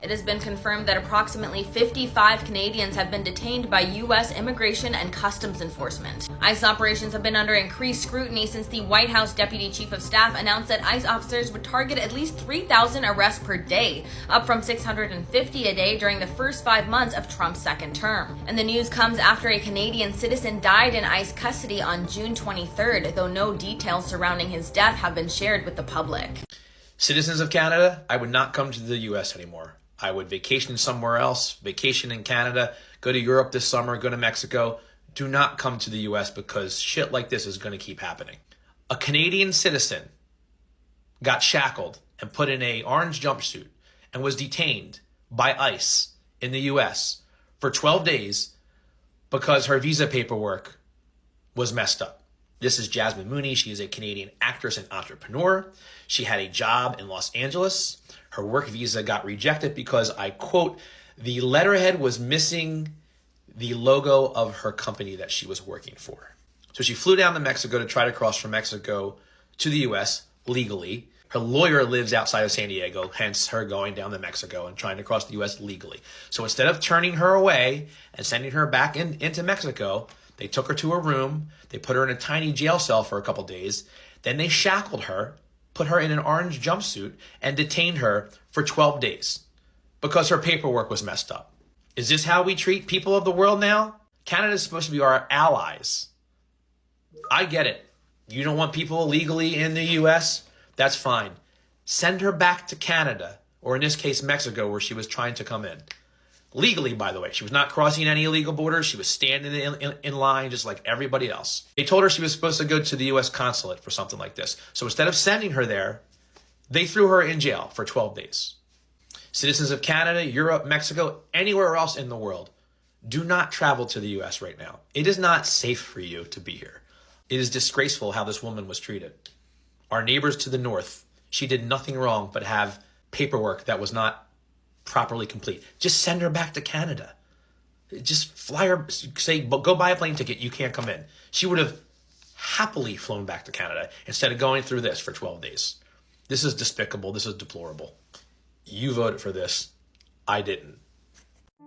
It has been confirmed that approximately 55 Canadians have been detained by U.S. Immigration and Customs Enforcement. ICE operations have been under increased scrutiny since the White House Deputy Chief of Staff announced that ICE officers would target at least 3,000 arrests per day, up from 650 a day during the first 5 months of Trump's second term. And the news comes after a Canadian citizen died in ICE custody on June 23rd, though no details surrounding his death have been shared with the public. Citizens of Canada, I would not come to the U.S. anymore. I would vacation somewhere else, vacation in Canada, go to Europe this summer, go to Mexico. Do not come to the U.S. because shit like this is going to keep happening. A Canadian citizen got shackled and put in an orange jumpsuit and was detained by ICE in the U.S. for 12 days because her visa paperwork was messed up. This is Jasmine Mooney. She is a Canadian actress and entrepreneur. She had a job in Los Angeles. Her work visa got rejected because, I quote, the letterhead was missing the logo of her company that she was working for. So she flew down to Mexico to try to cross from Mexico to the U.S. legally. Her lawyer lives outside of San Diego, hence her going down to Mexico and trying to cross the U.S. legally. So instead of turning her away and sending her back into Mexico, they took her to a room, they put her in a tiny jail cell for a couple days, then they shackled her, put her in an orange jumpsuit, and detained her for 12 days because her paperwork was messed up. Is this how we treat people of the world now? Canada is supposed to be our allies. I get it. You don't want people illegally in the U.S.? That's fine. Send her back to Canada, or in this case, Mexico, where she was trying to come in. Legally, by the way. She was not crossing any illegal borders. She was standing in line just like everybody else. They told her she was supposed to go to the U.S. consulate for something like this. So instead of sending her there, they threw her in jail for 12 days. Citizens of Canada, Europe, Mexico, anywhere else in the world, do not travel to the U.S. right now. It is not safe for you to be here. It is disgraceful how this woman was treated. Our neighbors to the north, she did nothing wrong but have paperwork that was not properly complete. Just send her back to Canada. Just fly her, say, go buy a plane ticket, you can't come in. She would have happily flown back to Canada instead of going through this for 12 days. This is despicable. This is deplorable. You voted for this. I didn't.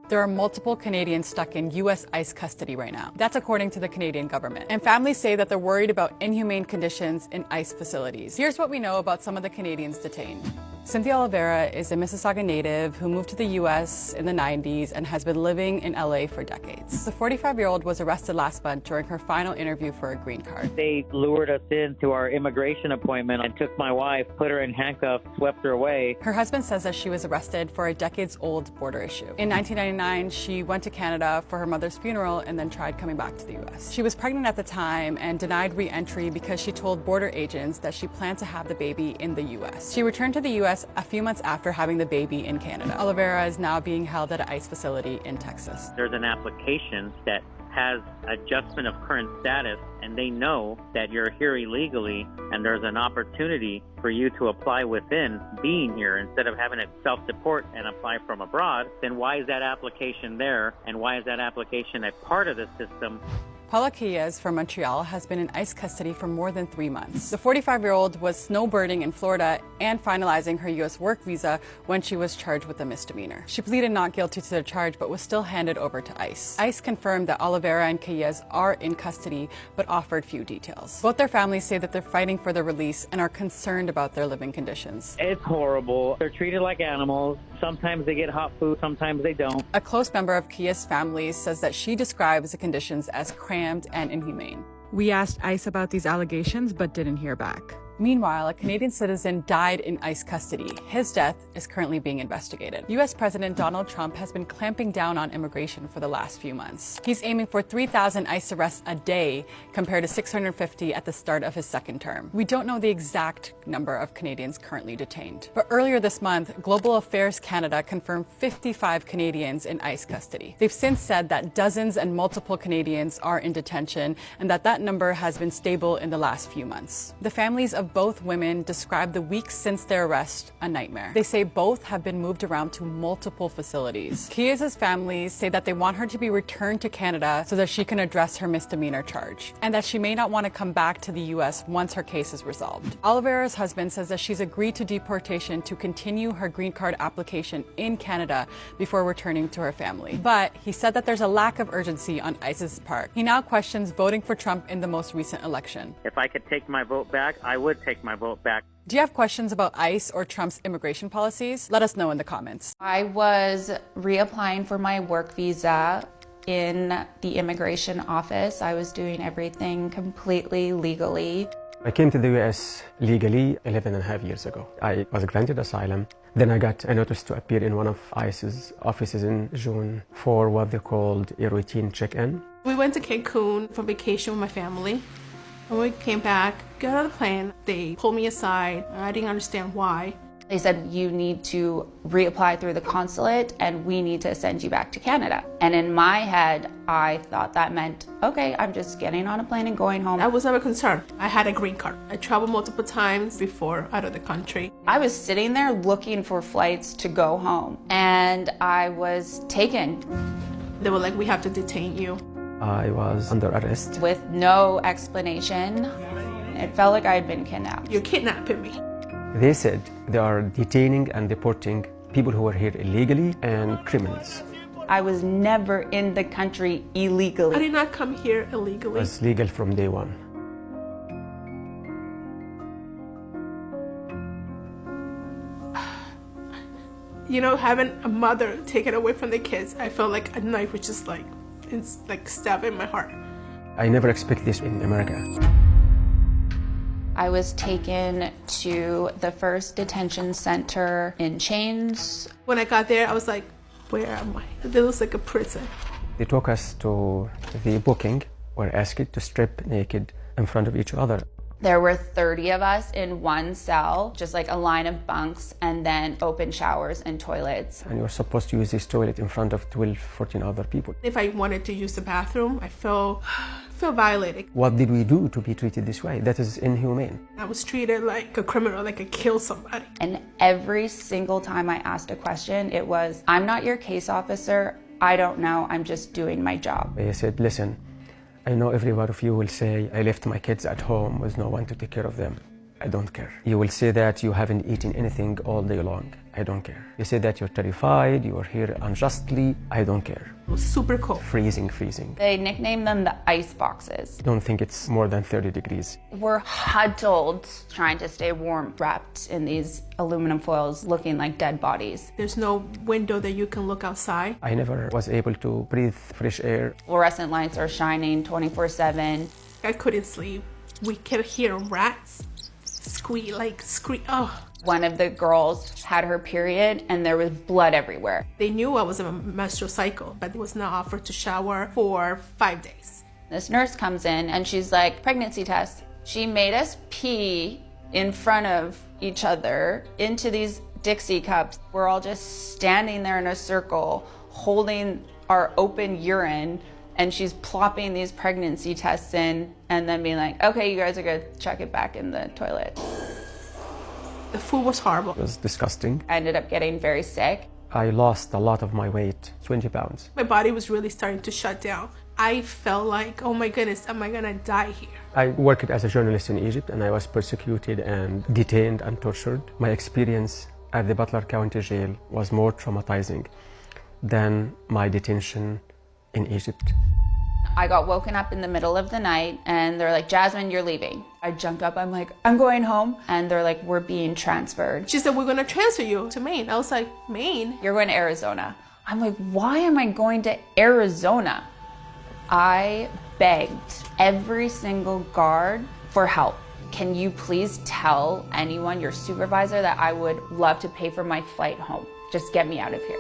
There are multiple Canadians stuck in U.S. ICE custody right now. That's according to the Canadian government. And families say that they're worried about inhumane conditions in ICE facilities. Here's what we know about some of the Canadians detained. Cynthia Oliveira is a Mississauga native who moved to the U.S. in the 90s and has been living in L.A. for decades. The 45-year-old was arrested last month during her final interview for a green card. They lured us into our immigration appointment and took my wife, put her in handcuffs, swept her away. Her husband says that she was arrested for a decades-old border issue. In 1999, she went to Canada for her mother's funeral and then tried coming back to the U.S. She was pregnant at the time and denied re-entry because she told border agents that she planned to have the baby in the U.S. She returned to the U.S. a few months after having the baby in Canada. Oliveira is now being held at an ICE facility in Texas. There's an application that has adjustment of current status, and they know that you're here illegally, and there's an opportunity for you to apply within being here instead of having to self-deport and apply from abroad. Then why is that application there, and why is that application a part of the system? Paula Quillas from Montreal has been in ICE custody for more than 3 months. The 45-year-old was snowbirding in Florida and finalizing her U.S. work visa when she was charged with a misdemeanor. She pleaded not guilty to the charge but was still handed over to ICE. ICE confirmed that Oliveira and Quillas are in custody but offered few details. Both their families say that they're fighting for their release and are concerned about their living conditions. It's horrible. They're treated like animals. Sometimes they get hot food, sometimes they don't. A close member of Quillas' family says that she describes the conditions as cramped and inhumane. We asked ICE about these allegations but didn't hear back. Meanwhile, a Canadian citizen died in ICE custody. His death is currently being investigated. U.S. President Donald Trump has been clamping down on immigration for the last few months. He's aiming for 3,000 ICE arrests a day compared to 650 at the start of his second term. We don't know the exact number of Canadians currently detained. But earlier this month, Global Affairs Canada confirmed 55 Canadians in ICE custody. They've since said that dozens and multiple Canadians are in detention and that number has been stable in the last few months. The families of of both women describe the weeks since their arrest a nightmare. They say both have been moved around to multiple facilities. Kia's families say that they want her to be returned to Canada so that she can address her misdemeanor charge, and that she may not want to come back to the U.S. once her case is resolved. Oliveira's husband says that she's agreed to deportation to continue her green card application in Canada before returning to her family. But he said that there's a lack of urgency on ICE's part. He now questions voting for Trump in the most recent election. If I could take my vote back, I would take my vote back. Do you have questions about ICE or Trump's immigration policies? Let us know in the comments. I was reapplying for my work visa in the immigration office. I was doing everything completely legally. I came to the US legally 11 and a half years ago. I was granted asylum. Then I got a notice to appear in one of ICE's offices in June for what they called a routine check-in. We went to Cancun for vacation with my family. When we came back, got on the plane, they pulled me aside. I didn't understand why. They said, you need to reapply through the consulate and we need to send you back to Canada. And in my head, I thought that meant, okay, I'm just getting on a plane and going home. I was never concerned. I had a green card. I traveled multiple times before out of the country. I was sitting there looking for flights to go home and I was taken. They were like, we have to detain you. I was under arrest. With no explanation. It felt like I had been kidnapped. You're kidnapping me. They said they are detaining and deporting people who are here illegally and criminals. I was never in the country illegally. I did not come here illegally. It was legal from day one. You know, having a mother taken away from the kids, I felt like a knife was just like, it's like stabbing my heart. I never expect this in America. I was taken to the first detention center in chains. When I got there, I was like, where am I? It looks like a prison. They took us to the booking. We're asked to strip naked in front of each other. There were 30 of us in one cell, just like a line of bunks, and then open showers and toilets. And you're supposed to use this toilet in front of 12, 14 other people. If I wanted to use the bathroom, I felt violated. What did we do to be treated this way? That is inhumane. I was treated like a criminal, like I killed somebody. And every single time I asked a question, it was, I'm not your case officer. I don't know. I'm just doing my job. They said, listen, I know every one of you will say, I left my kids at home with no one to take care of them. I don't care. You will say that you haven't eaten anything all day long. I don't care. You say that you're terrified, you are here unjustly. I don't care. It was super cold. Freezing. They nicknamed them the ice boxes. Don't think it's more than 30 degrees. We're huddled, trying to stay warm, wrapped in these aluminum foils, looking like dead bodies. There's no window that you can look outside. I never was able to breathe fresh air. Fluorescent lights are shining 24/7. I couldn't sleep. We could hear rats scream. Oh. One of the girls had her period and there was blood everywhere. They knew I was in a menstrual cycle, but was not offered to shower for 5 days. This nurse comes in and she's like, pregnancy test. She made us pee in front of each other into these Dixie cups. We're all just standing there in a circle, holding our open urine, and she's plopping these pregnancy tests in and then being like, okay, you guys are gonna check it back in the toilet. The food was horrible. It was disgusting. I ended up getting very sick. I lost a lot of my weight, 20 pounds. My body was really starting to shut down. I felt like, oh my goodness, am I gonna die here? I worked as a journalist in Egypt and I was persecuted and detained and tortured. My experience at the Butler County Jail was more traumatizing than my detention in Egypt. I got woken up in the middle of the night and they're like, Jasmine, you're leaving. I jumped up, I'm like, I'm going home. And they're like, we're being transferred. She said, we're gonna transfer you to Maine. I was like, Maine? You're going to Arizona. I'm like, why am I going to Arizona? I begged every single guard for help. Can you please tell anyone, your supervisor, that I would love to pay for my flight home? Just get me out of here.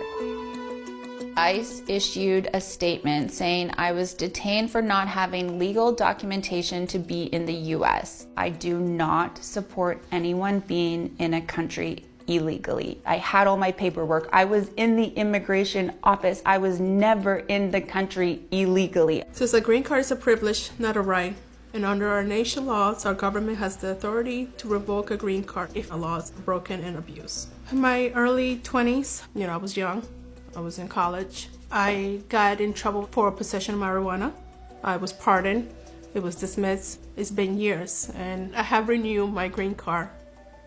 ICE issued a statement saying I was detained for not having legal documentation to be in the US. I do not support anyone being in a country illegally. I had all my paperwork. I was in the immigration office. I was never in the country illegally. So it's a green card is a privilege, not a right. And under our nation laws, our government has the authority to revoke a green card if a law is broken and abused. In my early 20s, I was young. I was in college. I got in trouble for possession of marijuana. I was pardoned. It was dismissed. It's been years, and I have renewed my green card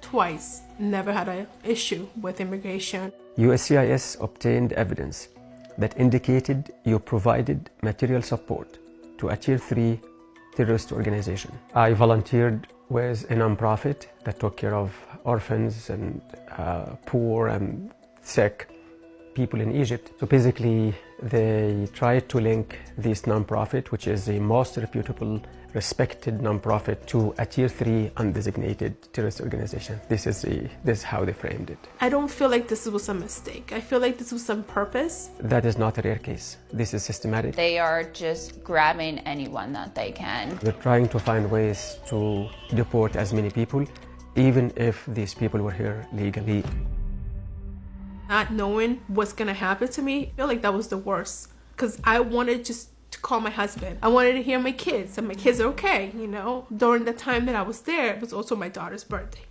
twice. Never had an issue with immigration. USCIS obtained evidence that indicated you provided material support to a Tier 3 terrorist organization. I volunteered with a nonprofit that took care of orphans and poor and sick people in Egypt. So basically, they tried to link this nonprofit, which is the most reputable, respected nonprofit, to a Tier 3 undesignated terrorist organization. This is how they framed it. I don't feel like this was a mistake. I feel like this was on purpose. That is not a rare case. This is systematic. They are just grabbing anyone that they can. They're trying to find ways to deport as many people, even if these people were here legally. Not knowing what's gonna happen to me, I feel like that was the worst. Because I wanted just to call my husband. I wanted to hear my kids, and my kids are okay, During the time that I was there, it was also my daughter's birthday.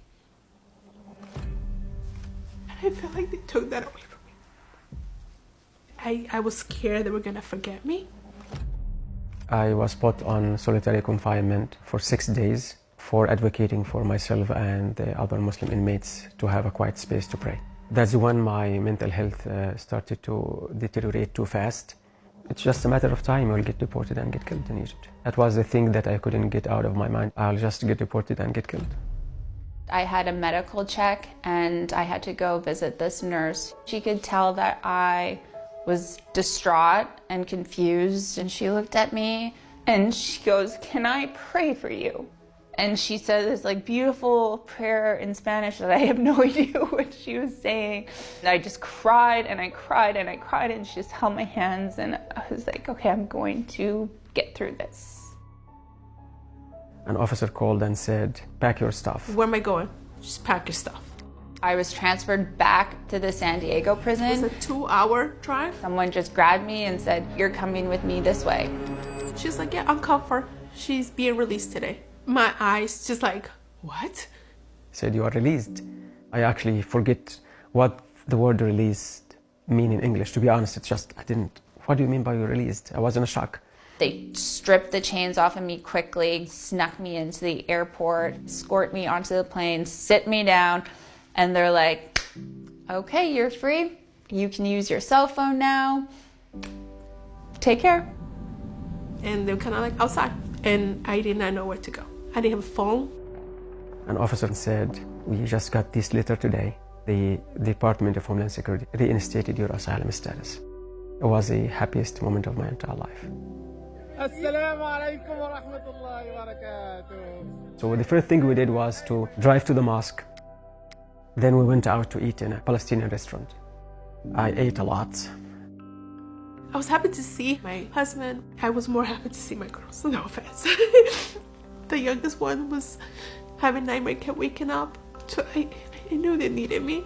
And I felt like they took that away from me. I was scared they were gonna forget me. I was put on solitary confinement for 6 days for advocating for myself and the other Muslim inmates to have a quiet space to pray. That's when my mental health started to deteriorate too fast. It's just a matter of time. I'll get deported and get killed in Egypt. That was the thing that I couldn't get out of my mind. I'll just get deported and get killed. I had a medical check and I had to go visit this nurse. She could tell that I was distraught and confused, and she looked at me and she goes, "Can I pray for you?" And she said this beautiful prayer in Spanish that I have no idea what she was saying. And I just cried and I cried and I cried, and she just held my hands, and I was like, okay, I'm going to get through this. An officer called and said, "Pack your stuff." Where am I going? Just pack your stuff. I was transferred back to the San Diego prison. It was a 2-hour drive. Someone just grabbed me and said, "You're coming with me this way." She's like, "Yeah, uncuff her. She's being released today." My eyes just like, what? Said, "You are released." I actually forget what the word released mean in English. To be honest, what do you mean by you're released? I was in a shock. They stripped the chains off of me quickly, snuck me into the airport, escort me onto the plane, sit me down, and they're like, "Okay, you're free. You can use your cell phone now. Take care." And they were kind of like outside, and I did not know where to go. I didn't have a phone. An officer said, "We just got this letter today. The Department of Homeland Security reinstated your asylum status." It was the happiest moment of my entire life. Assalamu alaikum wa rahmatullahi wa barakatuh. So the first thing we did was to drive to the mosque. Then we went out to eat in a Palestinian restaurant. I ate a lot. I was happy to see my husband. I was more happy to see my girls, no offense. The youngest one was having nightmare, kept waking up. So I knew they needed me,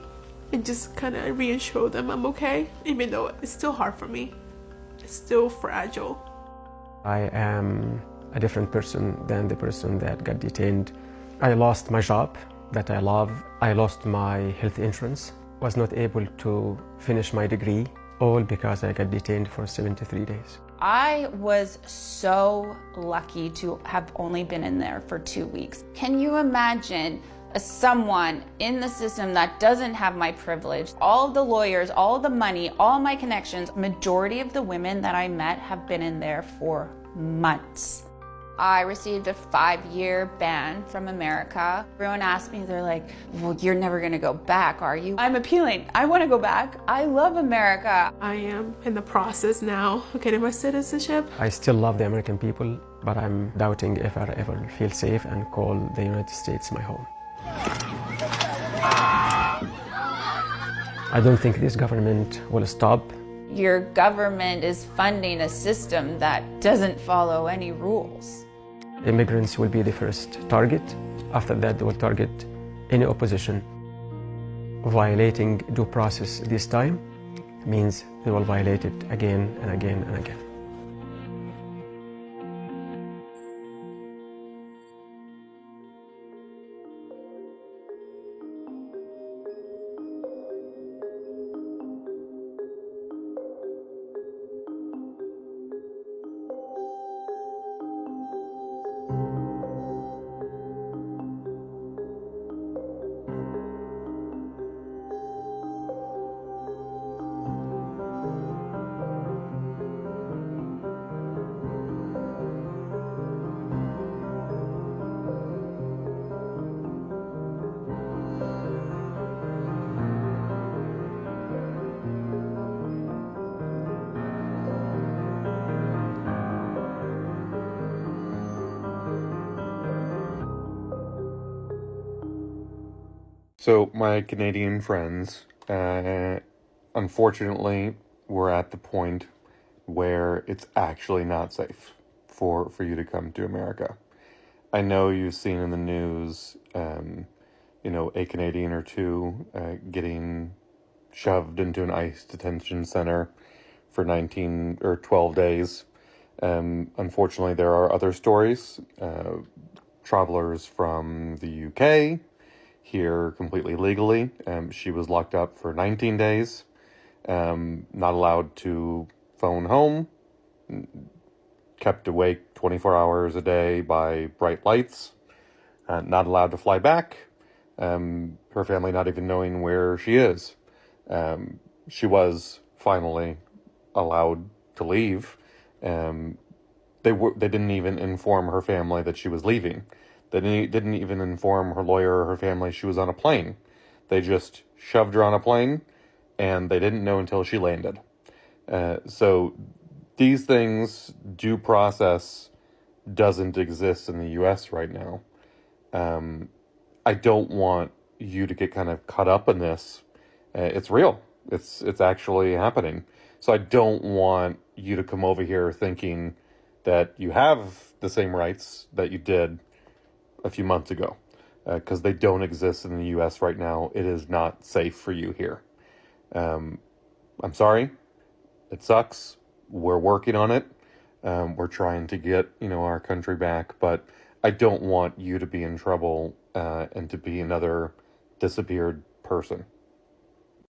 and just kind of reassure them I'm okay, even though it's still hard for me. It's still fragile. I am a different person than the person that got detained. I lost my job that I love. I lost my health insurance. Was not able to finish my degree, all because I got detained for 73 days. I was so lucky to have only been in there for 2 weeks. Can you imagine someone in the system that doesn't have my privilege? All of the lawyers, all of the money, all my connections, majority of the women that I met have been in there for months. I received a 5-year ban from America. Everyone asked me, they're like, "Well, you're never gonna go back, are you?" I'm appealing. I wanna go back. I love America. I am in the process now of getting my citizenship. I still love the American people, but I'm doubting if I ever feel safe and call the United States my home. I don't think this government will stop. Your government is funding a system that doesn't follow any rules. Immigrants will be the first target. After that, they will target any opposition. Violating due process this time means they will violate it again and again and again. So my Canadian friends, unfortunately, we're at the point where it's actually not safe for you to come to America. I know you've seen in the news, a Canadian or two getting shoved into an ICE detention center for 19 or 12 days. Unfortunately, there are other stories. Travelers from the UK here completely legally. She was locked up for 19 days, not allowed to phone home, kept awake 24 hours a day by bright lights, not allowed to fly back, her family not even knowing where she is. She was finally allowed to leave. They didn't even inform her family that she was leaving. They didn't even inform her lawyer or her family she was on a plane. They just shoved her on a plane, and they didn't know until she landed. So these things, due process doesn't exist in the U.S. right now. I don't want you to get kind of caught up in this. It's real. It's actually happening. So I don't want you to come over here thinking that you have the same rights that you did a few months ago, because they don't exist in the U.S. right now. It is not safe for you here. I'm sorry. It sucks. We're working on it. We're trying to get, our country back, but I don't want you to be in trouble and to be another disappeared person.